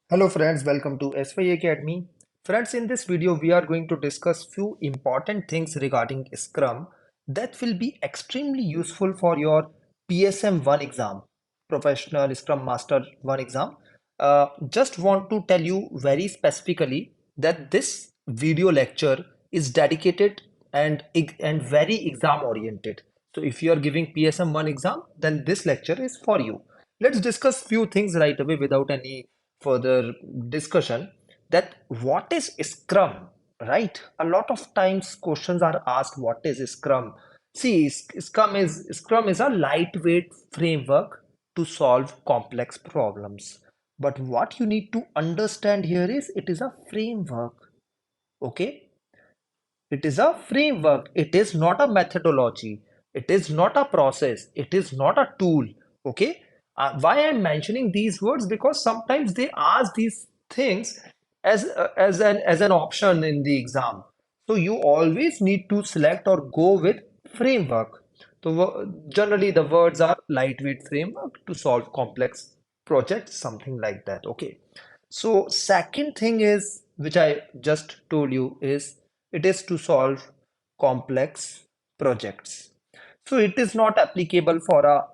Hello friends, welcome to SY Academy. Friends, in this video we are going to discuss few important things regarding Scrum that will be extremely useful for your PSM 1 exam, Professional Scrum Master 1 exam. Just want to tell you very specifically that this video lecture is dedicated and very exam oriented. So if you are giving PSM 1 exam, then this lecture is for you. Let's discuss few things right away without any further discussion. That what is Scrum, right? A lot of times questions are asked, what is Scrum? See, Scrum is a lightweight framework to solve complex problems. But what you need to understand here is it is a framework. Okay, it is a framework. It is not a methodology. It is not a process. It is not a tool. Okay. Why I'm mentioning these words? Because sometimes they ask these things as an option in the exam. So you always need to select or go with framework. So generally the words are lightweight framework to solve complex projects, something like that. Okay. So second thing is, which I just told you, is it is to solve complex projects. So it is not applicable for a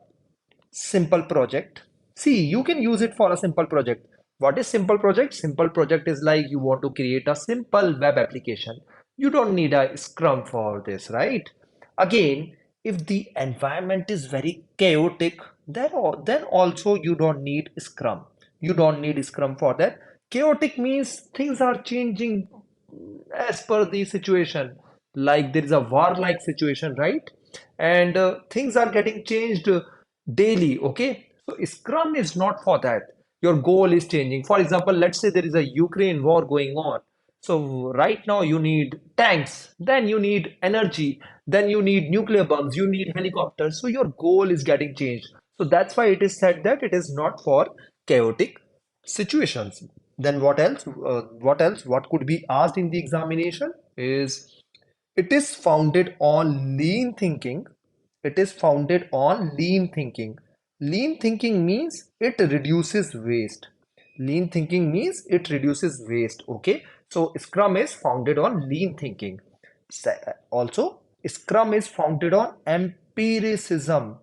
simple project. See, you can use it for a simple project. What is simple project? Simple project is like you want to create a simple web application. You don't need a Scrum for this, right? Again, if the environment is very chaotic, then also you don't need Scrum. You don't need Scrum for that. Chaotic means things are changing as per the situation. Like there is a war-like situation, right? And things are getting changed daily. Okay, so Scrum is not for that. Your goal is changing. For example, let's say there is a Ukraine war going on. So right now you need tanks, then you need energy, then you need nuclear bombs, you need helicopters. So your goal is getting changed. So that's why it is said that it is not for chaotic situations. Then what else? What else? What could be asked in the examination is it is founded on lean thinking. It is founded on lean thinking. Lean thinking means it reduces waste. Lean thinking means it reduces waste. Okay. So Scrum is founded on lean thinking. Also, Scrum is founded on empiricism.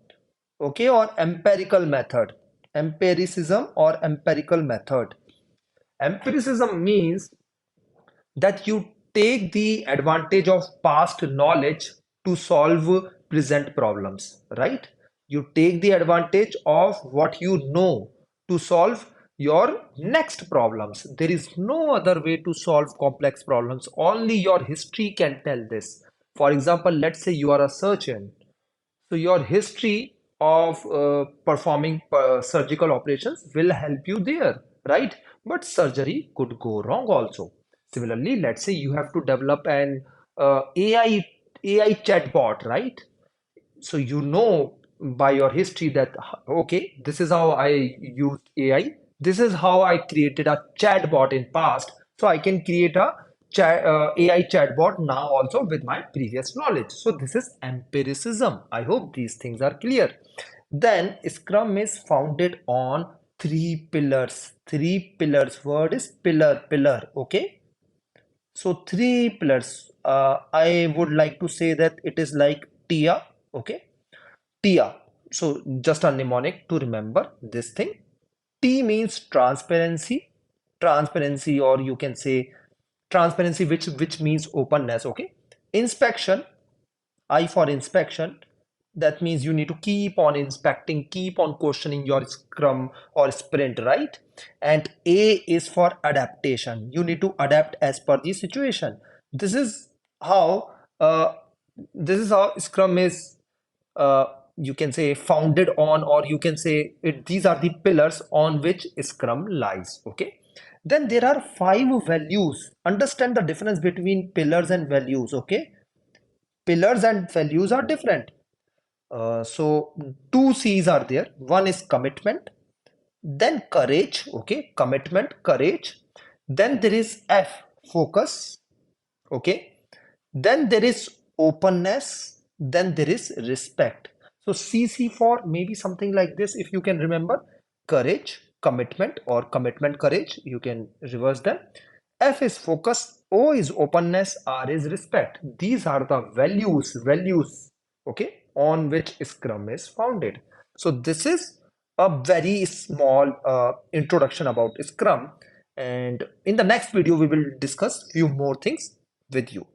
Okay. Or empirical method. Empiricism or empirical method. Empiricism means that you take the advantage of past knowledge to solve present problems, right? You take the advantage of what you know to solve your next problems. There is no other way to solve complex problems. Only your history can tell this. For example, let's say you are a surgeon, so your history of performing surgical operations will help you there, right? But surgery could go wrong also. Similarly, let's say you have to develop an AI chatbot, right? So you know by your history that okay, this is how I used AI. This is how I created a chatbot in past. So I can create a AI chatbot now also with my previous knowledge. So this is empiricism. I hope these things are clear. Then Scrum is founded on three pillars. Three pillars. Word is pillar, pillar. Okay. So three pillars. I would like to say that it is like TIA. Okay. TIA. So just a mnemonic to remember this thing. T means transparency, transparency, or you can say transparency, which means openness. Okay. Inspection, I for inspection. That means you need to keep on inspecting, keep on questioning your scrum or sprint, right? And A is for adaptation. You need to adapt as per the situation. This is how uh, this is how Scrum is uh, you can say founded on, or you can say it, these are the pillars on which Scrum lies. Okay. Then there are five values. Understand the difference between pillars and values. Okay. Pillars and values are different. So two C's are there. One is commitment, then courage. Okay, commitment, courage. Then there is F, focus. Okay. Then there is openness. Then there is respect. So CC for maybe something like this, if you can remember: courage, commitment or commitment courage. You can reverse them. F is focus, O is openness, R is respect. These are the values, okay, on which Scrum is founded. So this is a very small introduction about Scrum. And in the next video, we will discuss few more things with you.